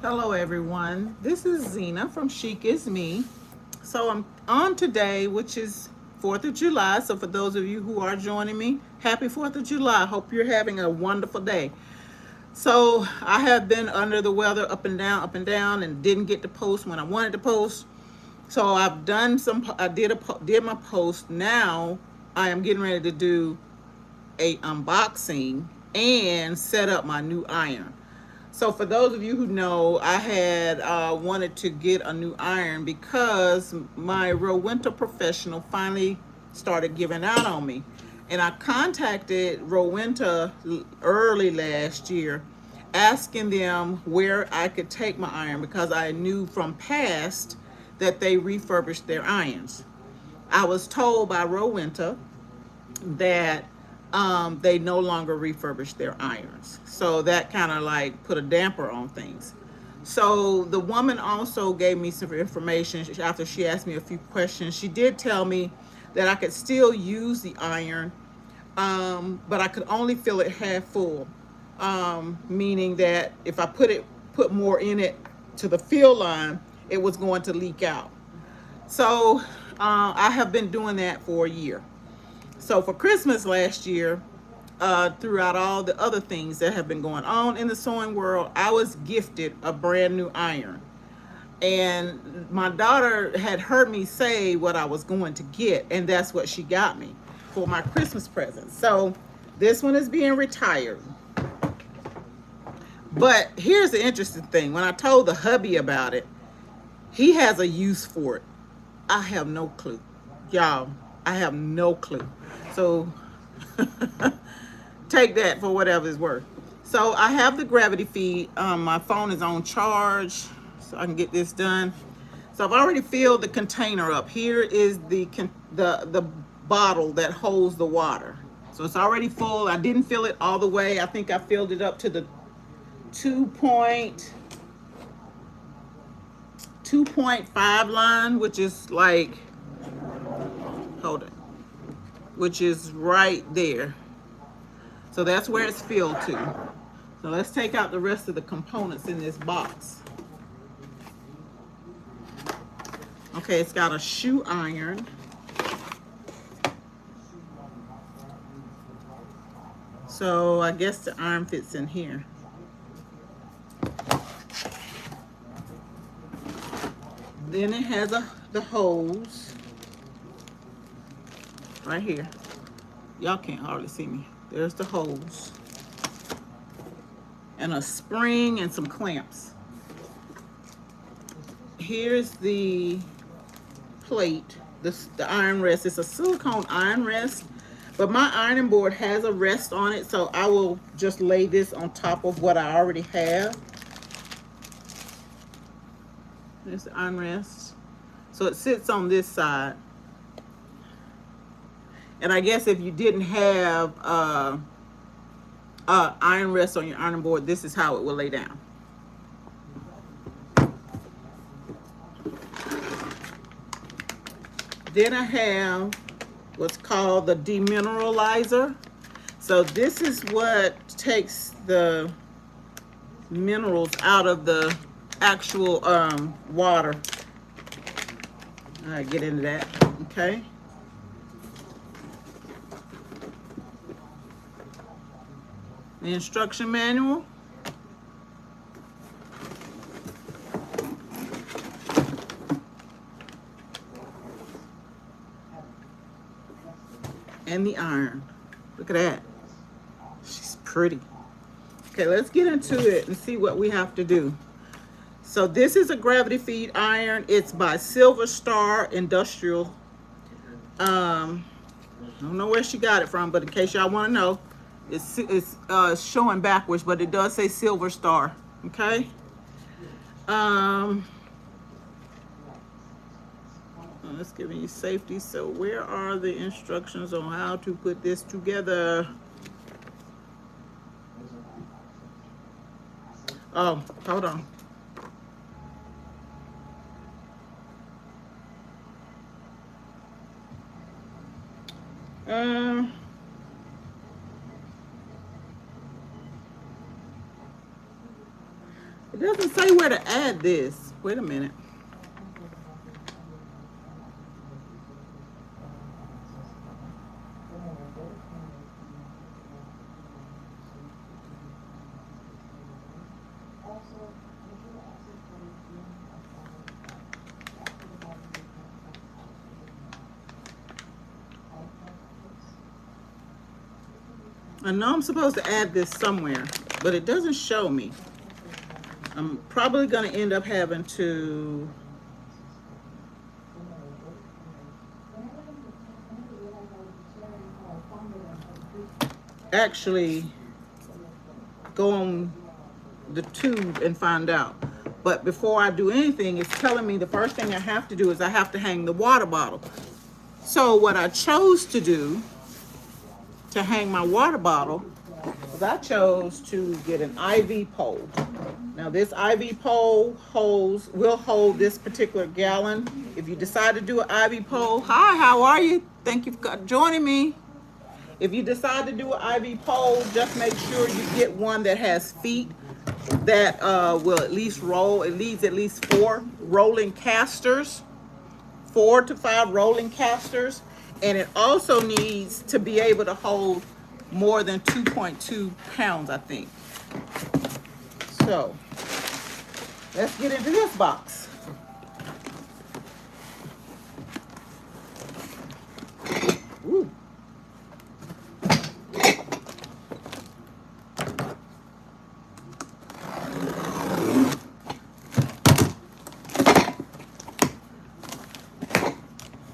Hello, everyone. This is Zena from Chic Is Me. So I'm on today, which is 4th of July. So for those of you who are joining me, happy 4th of July. Hope you're having a wonderful day. So I have been under the weather up and down, and didn't get to post when I wanted to post. So I've done some. I did my post. Now I am getting ready to do a unboxing and set up my new iron. So for those of you who know, I had wanted to get a new iron because my Rowenta Professional finally started giving out on me. And I contacted Rowenta early last year asking them where I could take my iron because I knew from past that they refurbished their irons. I was told by Rowenta that they no longer refurbish their irons. So that kind of like put a damper on things. So the woman also gave me some information after she asked me a few questions. She did tell me that I could still use the iron, but I could only fill it half full, meaning that if I put more in it to the fill line, it was going to leak out. So I have been doing that for a year. So for Christmas last year, throughout all the other things that have been going on in the sewing world, I was gifted a brand new iron. And my daughter had heard me say what I was going to get, and that's what she got me for my Christmas present. So this one is being retired. But here's the interesting thing. When I told the hubby about it, he has a use for it. I have no clue. Y'all, I have no clue. So take that for whatever it's worth. So I have the gravity feed. My phone is on charge, so I can get this done. So I've already filled the container up. Here is the bottle that holds the water. So it's already full. I didn't fill it all the way. I think I filled it up to the 2.5 line, which is like, hold it, which is right there. So that's where it's filled to. So let's take out the rest of the components in this box. Okay, it's got a shoe iron. So I guess the iron fits in here. Then it has the hose right here. Y'all can't hardly see me. There's the hose. And a spring and some clamps. Here's the plate, the iron rest. It's a silicone iron rest, but my ironing board has a rest on it, so I will just lay this on top of what I already have. There's the iron rest. So it sits on this side. And I guess if you didn't have iron rest on your ironing board, this is how it will lay down. Then I have what's called the demineralizer. So this is what takes the minerals out of the actual water. All right, get into that, okay? The instruction manual. And the iron. Look at that. She's pretty. Okay, let's get into it and see what we have to do. So this is a gravity feed iron. It's by Silver Star Industrial. I don't know where she got it from, but in case y'all want to know, it's showing backwards, but it does say Silver Star. Okay. Let's give you safety. So where are the instructions on how to put this together? Oh, hold on. Uh, It doesn't say where to add this. Wait a minute. I know I'm supposed to add this somewhere, but it doesn't show me. I'm probably going to end up having to actually go on the tube and find out. But before I do anything, it's telling me the first thing I have to do is I have to hang the water bottle. So what I chose to do to hang my water bottle is I chose to get an IV pole. Now this IV pole will hold this particular gallon. If you decide to do an IV pole, hi, how are you? Thank you for joining me. If you decide to do an IV pole, just make sure you get one that has feet that will at least roll. It needs at least 4 rolling casters, 4 to 5 rolling casters, and it also needs to be able to hold more than 2.2 pounds, I think. So let's get into this box. Ooh.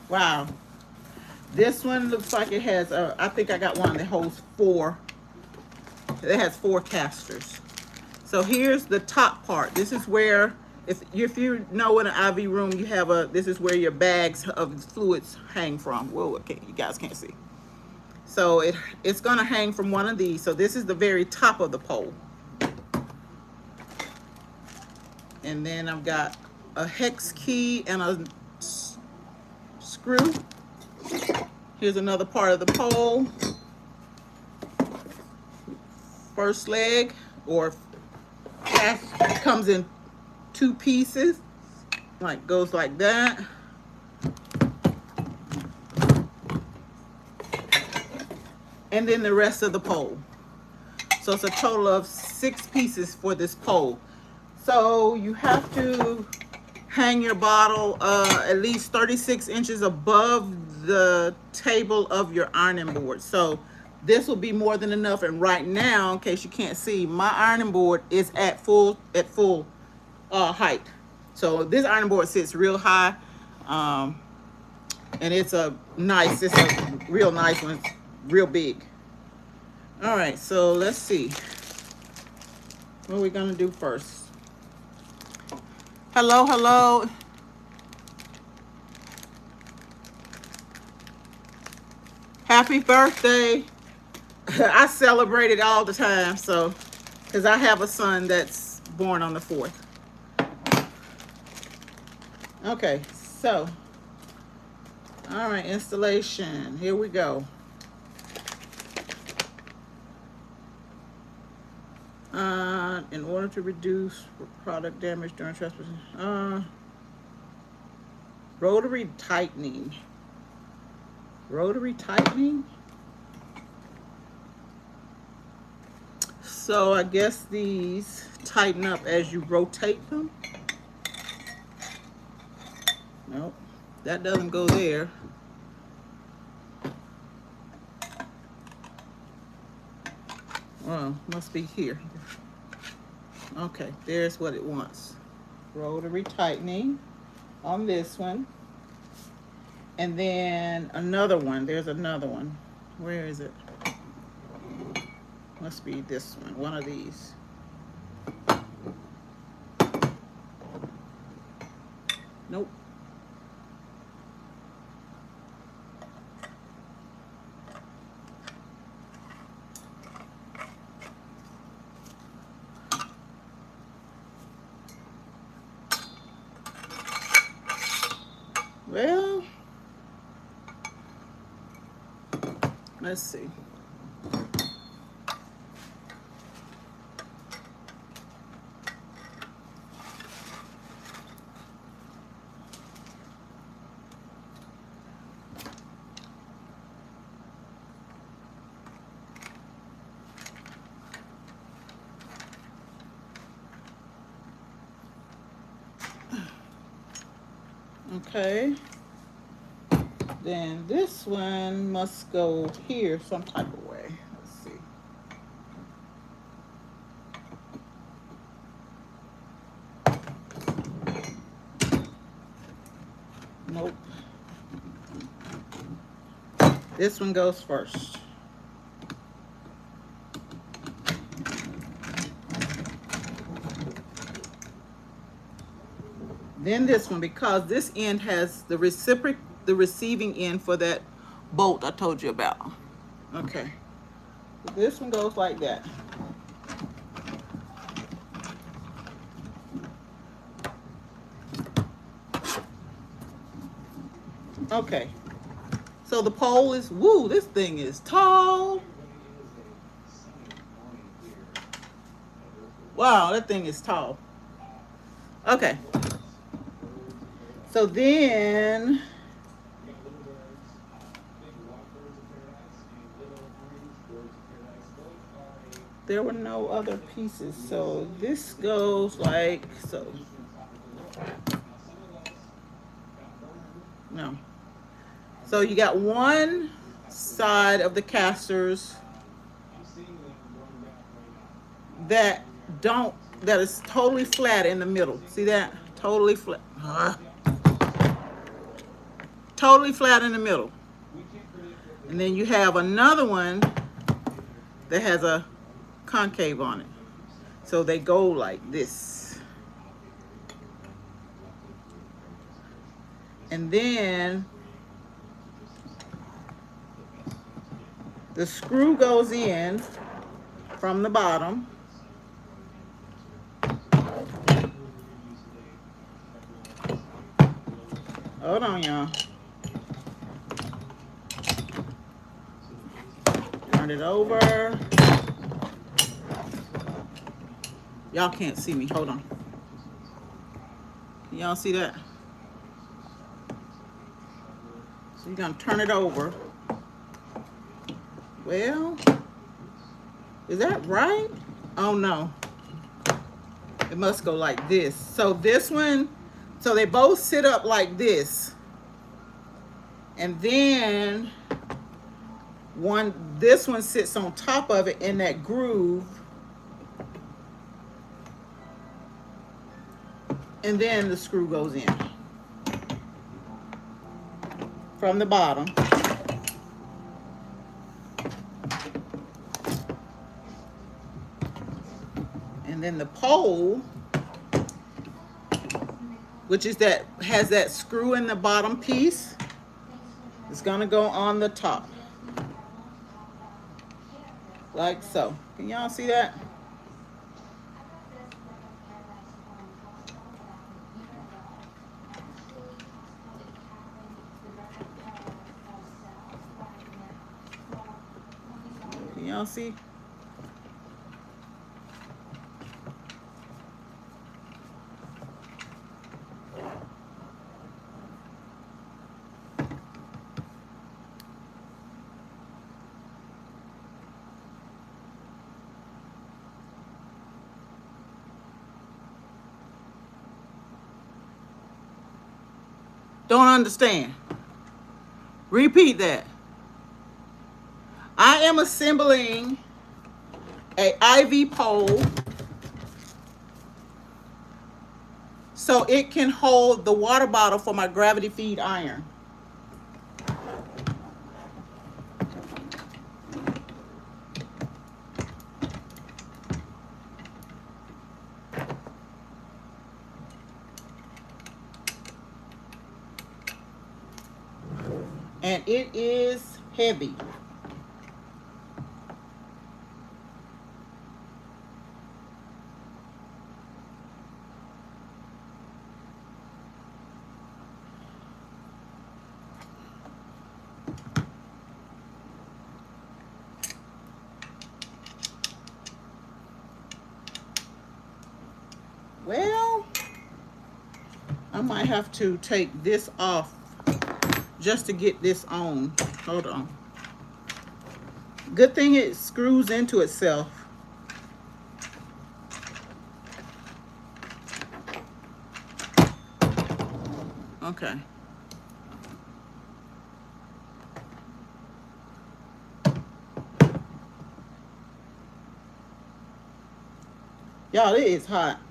Wow. This one looks like it has, I think I got one that holds 4. It has 4 casters. So here's the top part. This is where, if you know in an IV room, you have this is where your bags of fluids hang from. Whoa, okay, you guys can't see. So it's gonna hang from one of these. So this is the very top of the pole. And then I've got a hex key and a screw. Here's another part of the pole. First leg, or comes in 2 pieces, like goes like that. And then the rest of the pole. So it's a total of 6 pieces for this pole. So you have to hang your bottle at least 36 inches above the table of your ironing board. So this will be more than enough. And right now, in case you can't see, my ironing board is at full height. So this ironing board sits real high, and it's a real nice one, real big. All right, so let's see. What are we gonna do first? Hello, hello. Happy birthday. I celebrate it all the time, so, because I have a son that's born on the 4th. Okay, so, all right, installation. Here we go. In order to reduce product damage during transportation, rotary tightening. Rotary tightening? So I guess these tighten up as you rotate them. Nope, that doesn't go there. Well, must be here. Okay, there's what it wants. Rotary tightening on this one. And then another one. There's another one. Where is it? Must be this one of these. Nope. Well, let's see. Okay. Then this one must go here some type of way. Let's see. Nope. This one goes first. Then this one, because this end has the receiving end for that bolt I told you about. Okay. This one goes like that. Okay. So the pole is, woo, this thing is tall. Wow, that thing is tall. Okay. So then there were no other pieces. So this goes like so. No. So you got one side of the casters that is totally flat in the middle. See that? Totally flat. Totally flat in the middle. And then you have another one that has a concave on it. So they go like this. And then the screw goes in from the bottom. Hold on, y'all. Turn it over. Y'all can't see me. Hold on. Can y'all see that? So you're gonna turn it over. Well, is that right? Oh no. It must go like this. So this one, so they both sit up like this. And then this one sits on top of it in that groove. And then the screw goes in from the bottom. And then the pole, which is has that screw in the bottom piece, is gonna go on the top. Like so. Can y'all see that? Can y'all see? Don't understand. Repeat that. I am assembling a IV pole so it can hold the water bottle for my gravity feed iron. And it is heavy. Well, I might have to take this off just to get this on. Hold on. Good thing it screws into itself. Okay. Y'all, it is hot.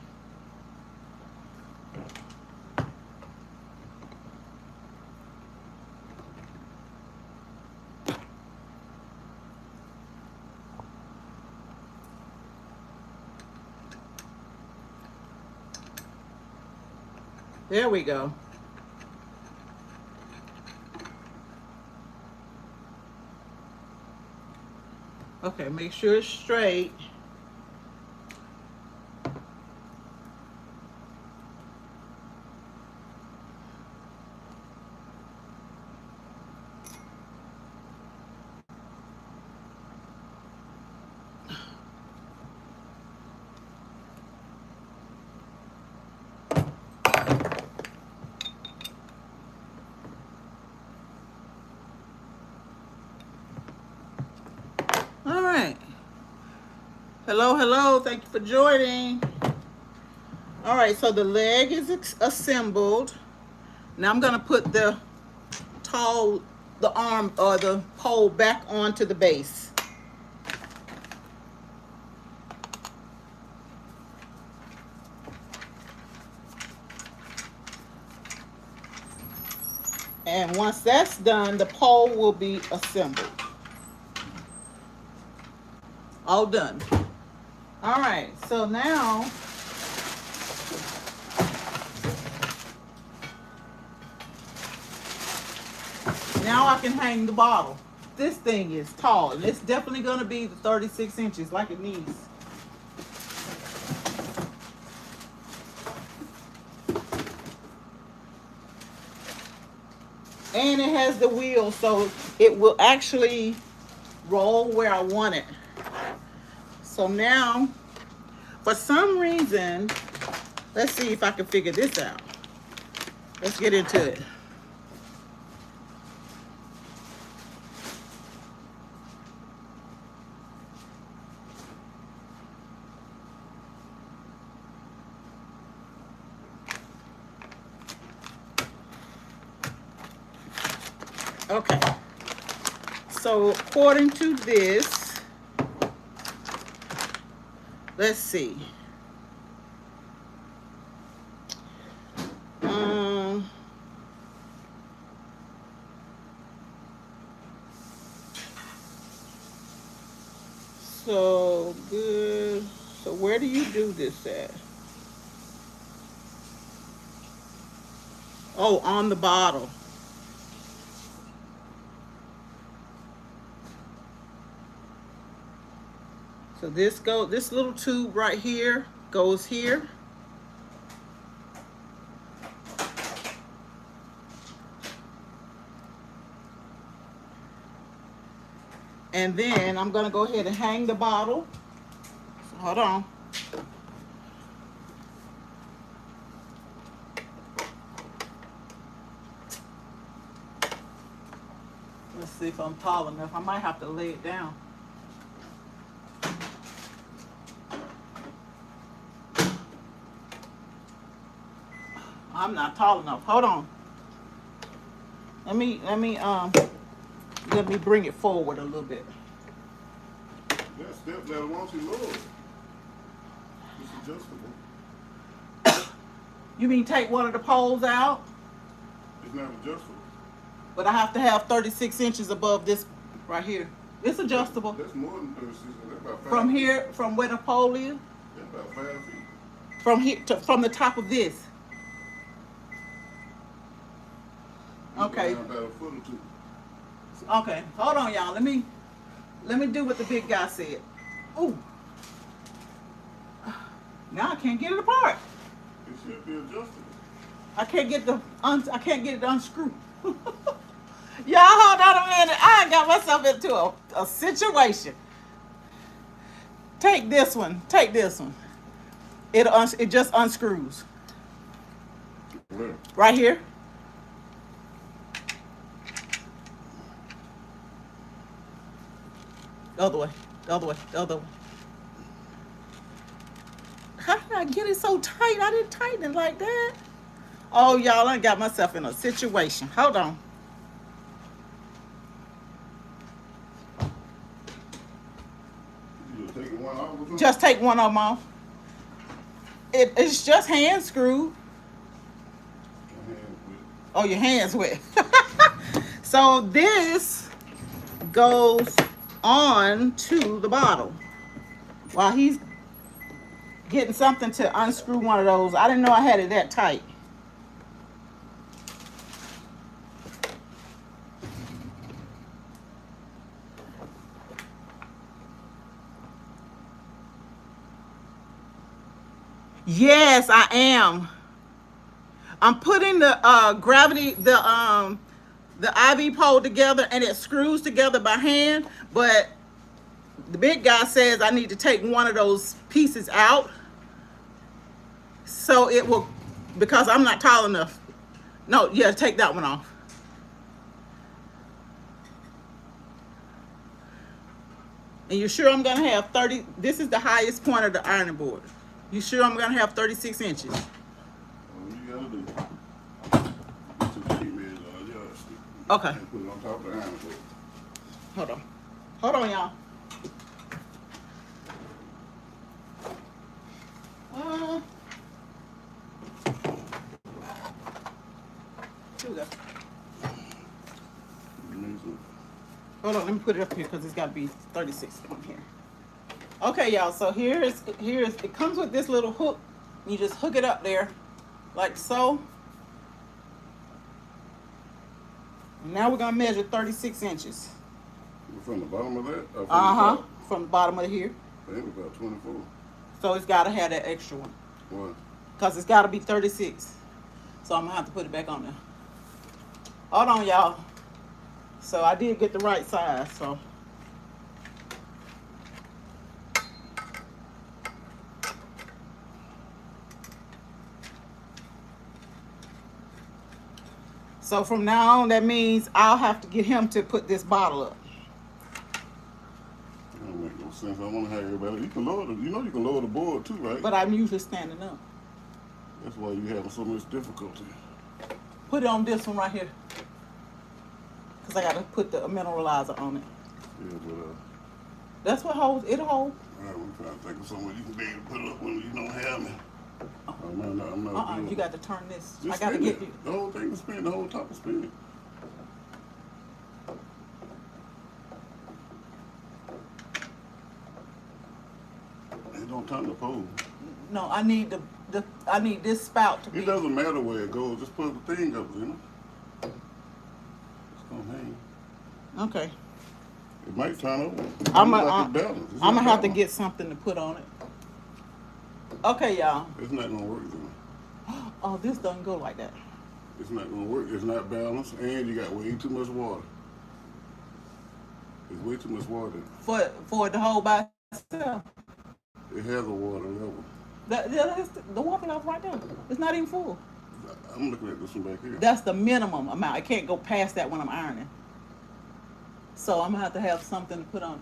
There we go. Okay, make sure it's straight. All right. Hello, hello. Thank you for joining. All right, so the leg is assembled. Now I'm going to put the arm or the pole back onto the base. And once that's done, the pole will be assembled. All done. All right, so now I can hang the bottle. This thing is tall, and it's definitely going to be the 36 inches like it needs. And it has the wheel, so it will actually roll where I want it. So now, for some reason, let's see if I can figure this out. Let's get into it. Okay. So according to this, let's see. So good. So where do you do this at? Oh, on the bottle. So this little tube right here goes here. And then I'm gonna go ahead and hang the bottle. So hold on. Let's see if I'm tall enough. I might have to lay it down. I'm not tall enough. Hold on. Let me bring it forward a little bit. That step ladder won't you lower? It's adjustable. You mean take one of the poles out? It's not adjustable. But I have to have 36 inches above this right here. It's adjustable. That's more than 36. That's about 5 From feet. here, from where the pole is? That's about 5 feet. From here from the top of this. Okay. About a foot or two. Okay. Hold on, y'all. Let me do what the big guy said. Ooh. Now I can't get it apart. It should be adjustable. I can't get it unscrewed. Y'all hold on a minute. I got myself into a situation. Take this one. Take this one. It just unscrews. Where? Right here. The other way. The other way. The other way. How did I get it so tight? I didn't tighten it like that. Oh, y'all, I got myself in a situation. Hold on. You just taking one off or something? Just take one of them off. It's just hand screwed. My hand with Oh, your hands wet. So this goes on to the bottle. While he's getting something to unscrew one of those, I didn't know I had it that tight. Yes, I am. I'm putting the gravity, the IV pole together, and it screws together by hand. But the big guy says I need to take one of those pieces out, so it will, because I'm not tall enough. No, yeah, take that one off. And you sure I'm gonna have 30? This is the highest point of the ironing board. You sure I'm gonna have 36 inches? all you gotta do. Get some tape measure on the yardstick. Okay. And put it on top of the iron board. Hold on. Hold on, y'all. Here we go. Hold on, let me put it up here because it's got to be 36 on here. Okay, y'all. So here's it comes with this little hook. You just hook it up there, like so. And now we're gonna measure 36 inches. From the bottom of that? Or from the Uh-huh. top? From the bottom of here. I think about 24. So it's got to have that extra one What? because it's got to be 36. So I'm gonna have to put it back on there. Hold on, y'all. So I did get the right size. So. So from now on, that means I'll have to get him to put this bottle up. That don't make no sense. I want to have everybody. You can lower the, you know you can lower the board too, right? But I'm usually standing up. That's why you having so much difficulty. Put it on this one right here. Because I got to put the mineralizer on it. Yeah, but That's what holds, it'll hold. all right, we're trying to think of somewhere you can be able to put it up when you don't have me. I'm not doing You it. got to turn this. Just I got to spin get it. you. The whole thing is spin. The whole top is spinning. It don't turn the pole. No, I need I need this spout to be. It doesn't matter where it goes. Just put the thing up, you know. It's gonna hang. Okay. It might turn over. I'm Like it's balanced. It's gonna not have to balanced. get something to put on it. Okay, y'all. It's not gonna work, though. Oh, this doesn't go like that. It's not gonna work. It's not balanced, and you got way too much water. There's way too much water. For it to hold by itself. It has a water level. The water level right there. It's not even full. I'm looking at this one back here. That's the minimum amount. I can't go past that when I'm ironing. So I'm gonna have something to put on.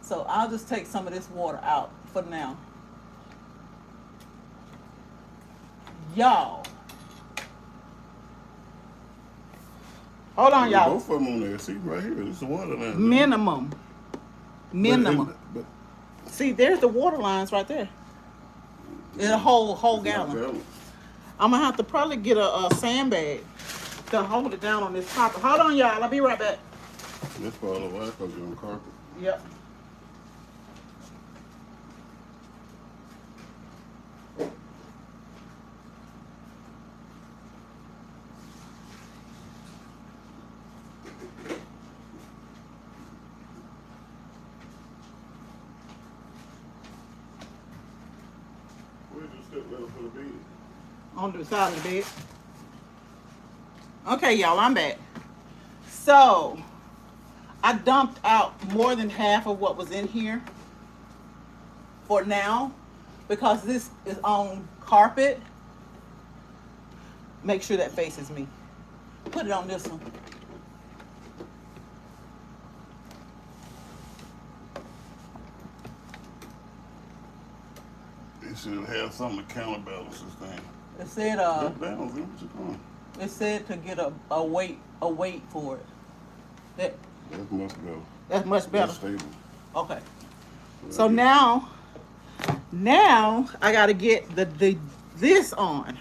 So I'll just take some of this water out for now. Y'all. Hold on, y'all. Both of them on there. See right here. This is the water line. Minimum. But See, there's the water lines right there. In a whole it's not gallon. balanced. I'm gonna have to probably get a sandbag to hold it down on this top. Hold on, y'all. I'll be right back. That's probably why, because you're on carpet. Yep. Where's your step ladder for the bed? On the side of the bed. Okay, y'all, I'm back. So, I dumped out more than half of what was in here for now because this is on carpet. Make sure that faces me. Put it on this one. It should have something to counterbalance this thing. It said Get down, Zena. What you doing? it said to get a weight for it. That's much better. That's much better. That's stable. Okay. So now I gotta get this on.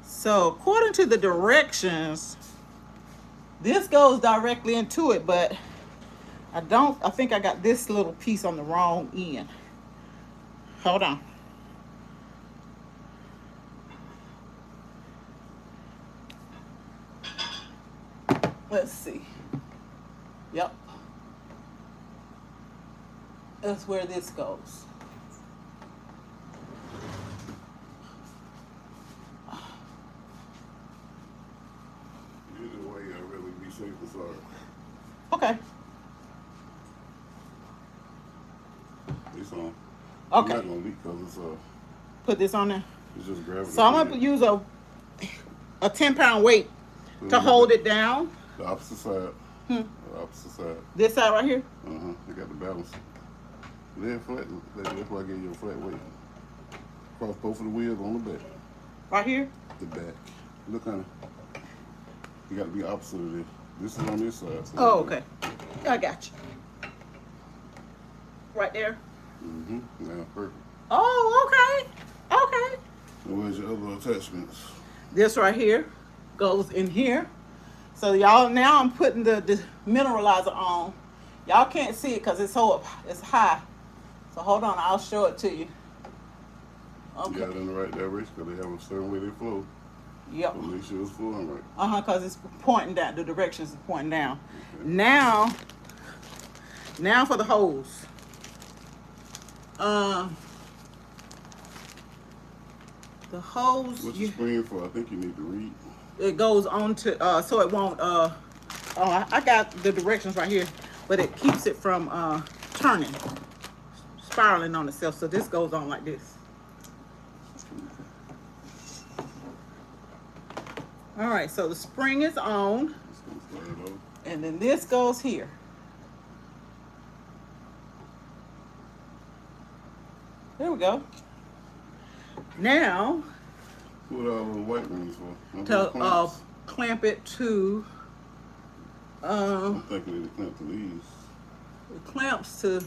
So according to the directions, this goes directly into it, but I think I got this little piece on the wrong end. Hold on. Let's see. Yep. That's where this goes. Either way, I'd rather be safe than sorry. Okay. It's on. Okay. It's not gonna leak because Put this on there. it's just gravity. So I'm gonna use a 10-pound weight to hold it down. The opposite side. The opposite side. This side right here. You got the balance. They're flat. That's why I gave you a flat weight. Cross both of the wheels on the back. Right here. The back. Look, honey. You got to be opposite of this. This is on this side. So Oh, okay. I got you. Right there. Now, perfect. Oh, okay. Okay. So where's your other attachments? This right here goes in here. So y'all, now I'm putting the mineralizer on. Y'all can't see it because it's high. So hold on, I'll show it to you. Okay. You got it in the right direction because they have a certain way they flow. Yep. So make sure it's flowing right. Because it's pointing down. The directions is pointing down. Okay. Now for the hose. The hose. What's the spring for? I think you need to read. It goes on to so it won't. I got the directions right here, but it keeps it from turning, spiraling on itself. So this goes on like this. All right, so the spring is on, It's gonna slide over. and then this goes here. There we go. Now, What are all those white rings for? Them to clamps? clamp it to, I'm thinking they clamp to these. it clamps to,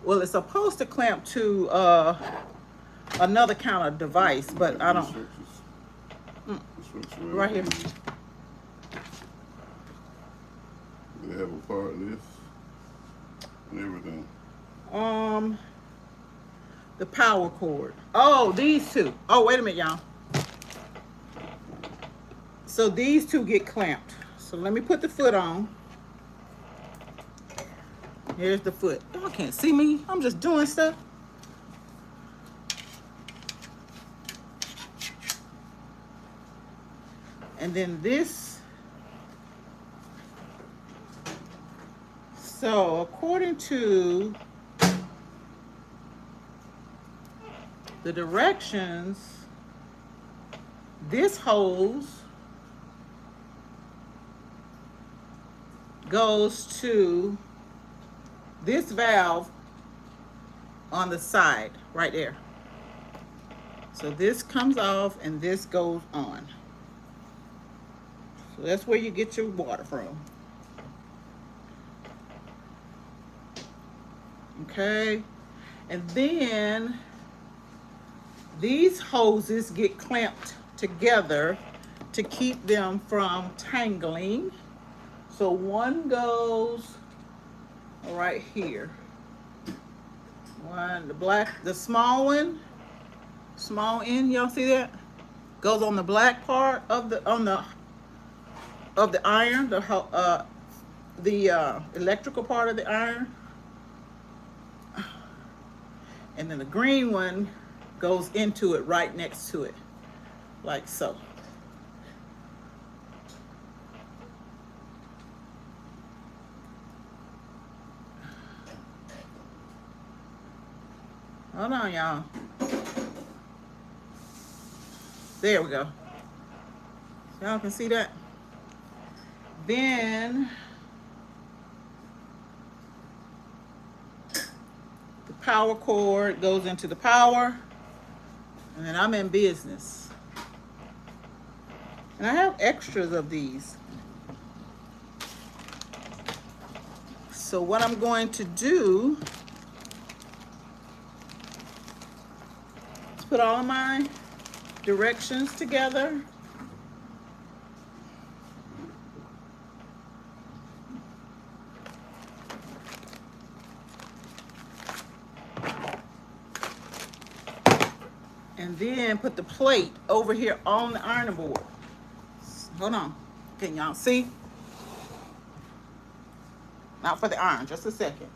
well, it's supposed to clamp to another kind of device, but I don't. Right here. They have a part of this and everything. The power cord. Oh, these two. Oh, wait a minute, y'all. So these two get clamped. So let me put the foot on. Here's the foot. Y'all can't see me. I'm just doing stuff. And then this. So according to the directions, this hose goes to this valve on the side right there. So this comes off and this goes on. So that's where you get your water from. Okay, and then these hoses get clamped together to keep them from tangling. So one goes right here. One, the small one, small end, y'all see that? Goes on the black part of the iron, the electrical part of the iron. And then the green one goes into it right next to it, like so. Hold on, y'all. There we go. Y'all can see that? Then the power cord goes into the power, and then I'm in business. And I have extras of these. So what I'm going to do is put all of my directions together. And then put the plate over here on the ironing board. Hold on. Can y'all see? Not for the iron, just a second.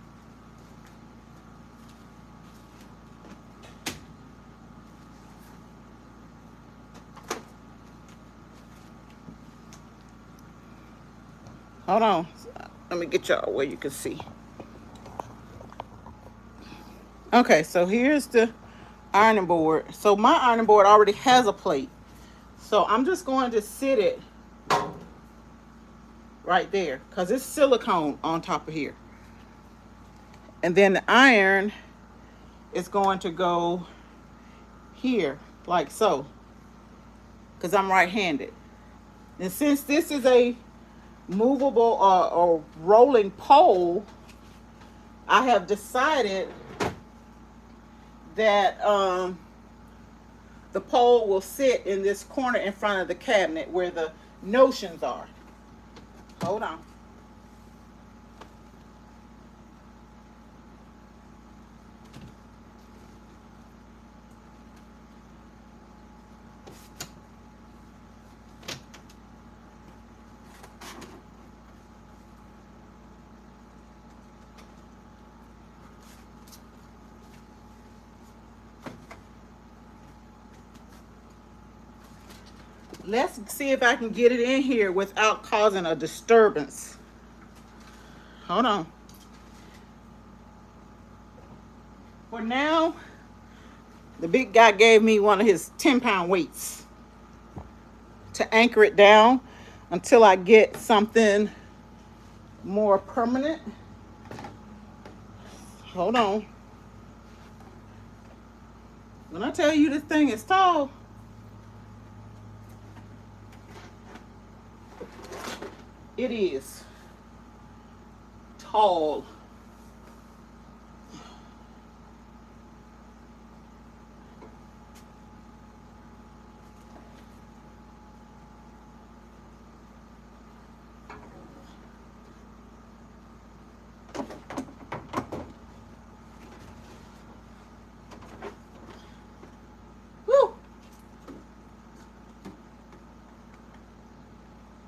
Hold on. Let me get y'all where you can see. Okay, so here's the ironing board. So my ironing board already has a plate. So I'm just going to sit it right there because it's silicone on top of here. And then the iron is going to go here like so because I'm right-handed. And since this is a movable or rolling pole, I have decided that the pole will sit in this corner in front of the cabinet where the notions are. Hold on. Let's see if I can get it in here without causing a disturbance. Hold on. For now, the big guy gave me one of his 10-pound weights to anchor it down until I get something more permanent. Hold on. When I tell you this thing is tall, it is tall. Woo!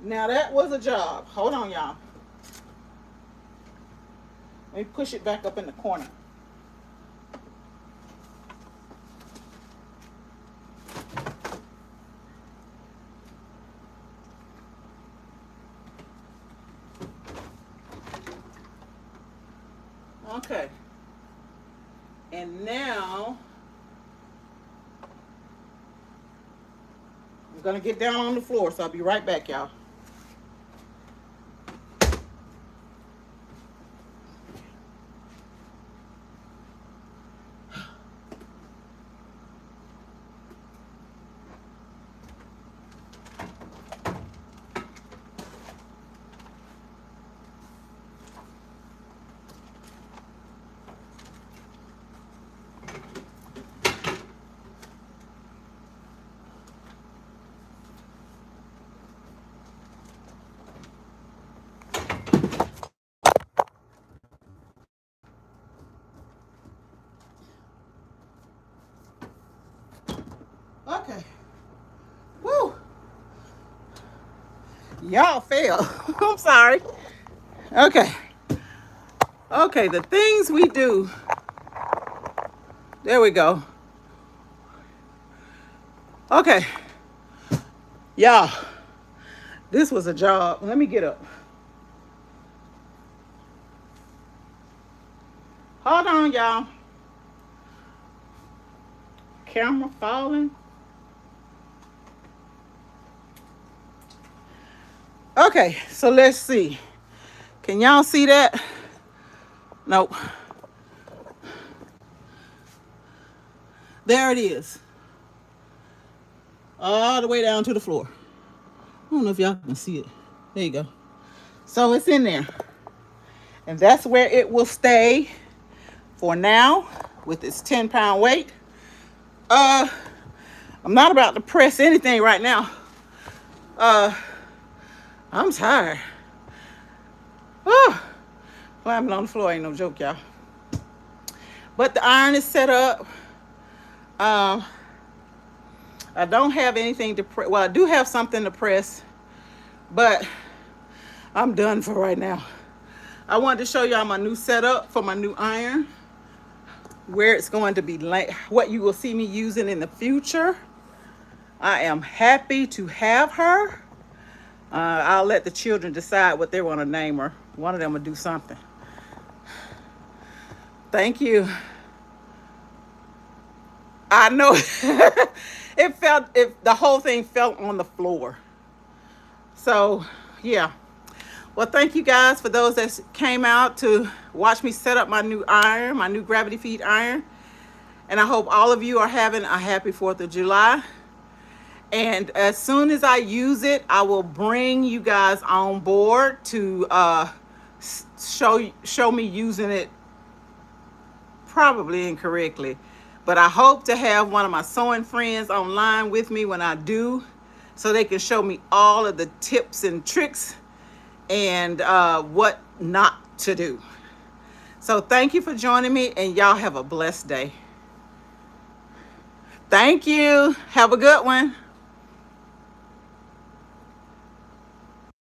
Now that was a job. Hold on, y'all. Let me push it back up in the corner. Okay. And now I'm gonna get down on the floor, so I'll be right back, y'all. Okay. Woo! Y'all fail. I'm sorry. Okay. Okay, the things we do. There we go. Okay. Y'all, this was a job. Let me get up. Hold on, y'all. Camera falling. Okay, so let's see. Can y'all see that? Nope. There it is. All the way down to the floor. don't know if y'all can see it. There you go. So it's in there. And that's where it will stay for now with its 10-pound weight. I'm not about to press anything right now. I'm tired. Climbing on the floor ain't no joke, y'all. But the iron is set up. I don't have anything to press. Well, I do have something to press, but I'm done for right now. I wanted to show y'all my new setup for my new iron, where it's going to be, what you will see me using in the future. I am happy to have her. I'll let the children decide what they want to name her. One of them will do something. Thank you. I know the whole thing fell on the floor. So, yeah. Well, thank you guys for those that came out to watch me set up my new iron, my new gravity feed iron. And I hope all of you are having a happy 4th of July. And as soon as I use it, I will bring you guys on board to show me using it probably incorrectly. But I hope to have one of my sewing friends online with me when I do, so they can show me all of the tips and tricks and what not to do. So thank you for joining me, and y'all have a blessed day. Thank you. Have a good one.